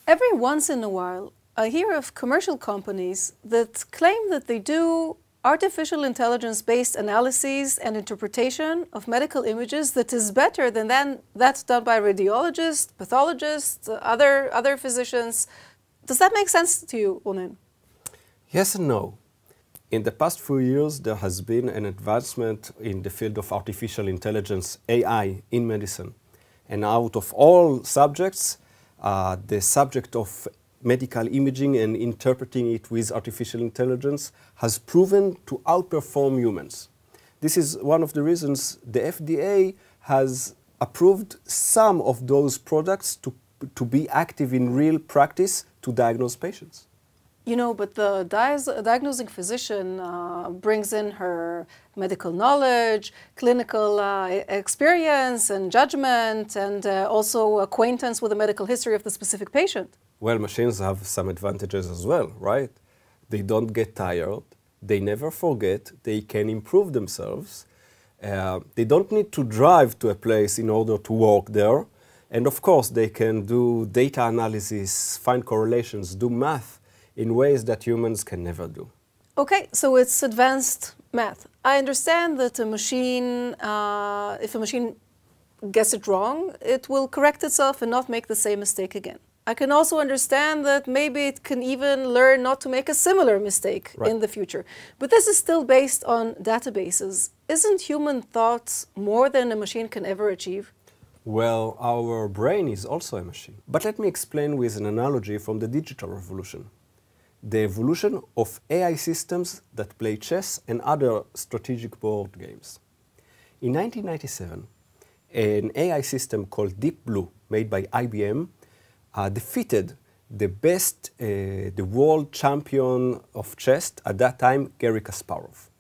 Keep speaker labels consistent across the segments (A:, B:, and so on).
A: Every once in a while, I hear of commercial companies that claim that they do artificial intelligence-based analyses and interpretation of medical images that is better than that's done by radiologists, pathologists, other physicians. Does that make sense to you, Ronen?
B: Yes and no. In the past few years, there has been an advancement in the field of artificial intelligence, AI, in medicine. And out of all subjects, the subject of medical imaging and interpreting it with artificial intelligence has proven to outperform humans. This is one of the reasons the FDA has approved some of those products to be active in real practice to diagnose patients.
A: You know, but the diagnosing physician brings in her medical knowledge, clinical experience and judgment, and also acquaintance with the medical history of the specific patient.
B: Well, machines have some advantages as well, right? They don't get tired, they never forget, they can improve themselves. They don't need to drive to a place in order to work there. And of course, they can do data analysis, find correlations, do math in ways that humans can never do.
A: Okay, so it's advanced math. I understand that a machine, if a machine gets it wrong, it will correct itself and not make the same mistake again. I can also understand that maybe it can even learn not to make a similar mistake in the future. But this is still based on databases. Isn't human thought more than a machine can ever achieve?
B: Well, our brain is also a machine. But let me explain with an analogy from the digital revolution. The evolution of AI systems that play chess and other strategic board games. In 1997, an AI system called Deep Blue, made by IBM, defeated the world champion of chess at that time, Garry Kasparov.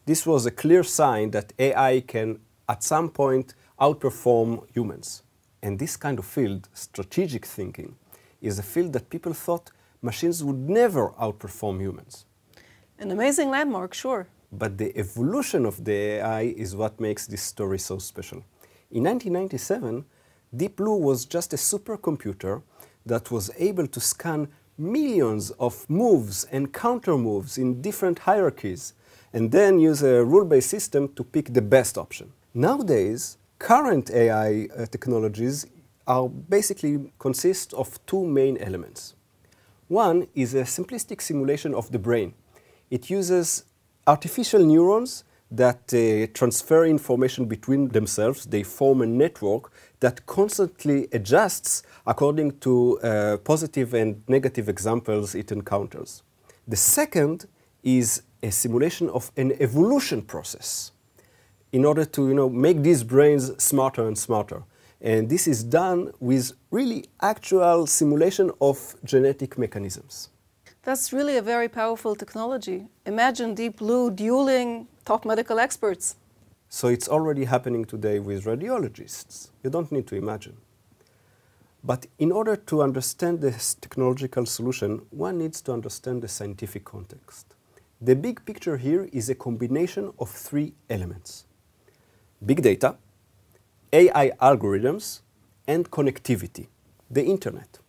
B: This was a clear sign that AI can, at some point, outperform humans. And this kind of field, strategic thinking, is a field that people thought machines would never outperform humans.
A: An amazing landmark, sure.
B: But the evolution of the AI is what makes this story so special. In 1997, Deep Blue was just a supercomputer that was able to scan millions of moves and counter moves in different hierarchies, and then use a rule-based system to pick the best option. Nowadays, current AI technologies are basically consist of two main elements. One is a simplistic simulation of the brain. It uses artificial neurons that transfer information between themselves. They form a network that constantly adjusts according to positive and negative examples it encounters. The second is a simulation of an evolution process in order to make these brains smarter and smarter. And this is done with really actual simulation of genetic mechanisms.
A: That's really a very powerful technology. Imagine Deep Blue dueling top medical experts.
B: So it's already happening today with radiologists. You don't need to imagine. But in order to understand this technological solution, one needs to understand the scientific context. The big picture here is a combination of three elements: big data, AI algorithms, and connectivity, the internet.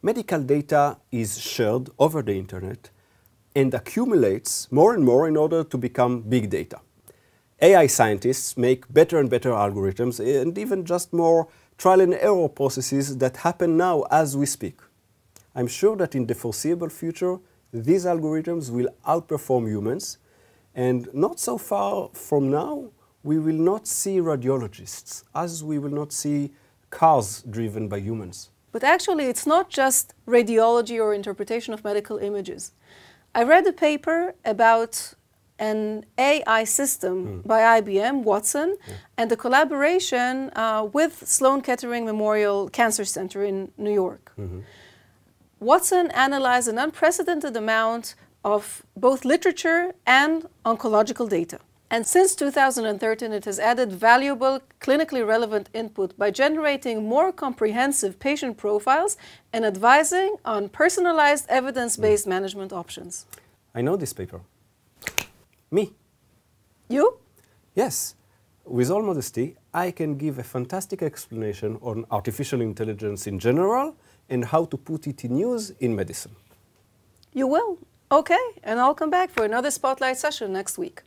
B: Medical data is shared over the internet and accumulates more and more in order to become big data. AI scientists make better and better algorithms and even just more trial and error processes that happen now as we speak. I'm sure that in the foreseeable future, these algorithms will outperform humans, and not so far from now, we will not see radiologists, as we will not see cars driven by humans.
A: But actually, it's not just radiology or interpretation of medical images. I read a paper about an AI system by IBM, Watson, and a collaboration with Sloan Kettering Memorial Cancer Center in New York. Watson analyzed an unprecedented amount of both literature and oncological data. And since 2013, it has added valuable, clinically relevant input by generating more comprehensive patient profiles and advising on personalized, evidence-based management options.
B: I know this paper. Me.
A: You?
B: Yes. With all modesty, I can give a fantastic explanation on artificial intelligence in general and how to put it in use in medicine.
A: You will? Okay, and I'll come back for another Spotlight session next week.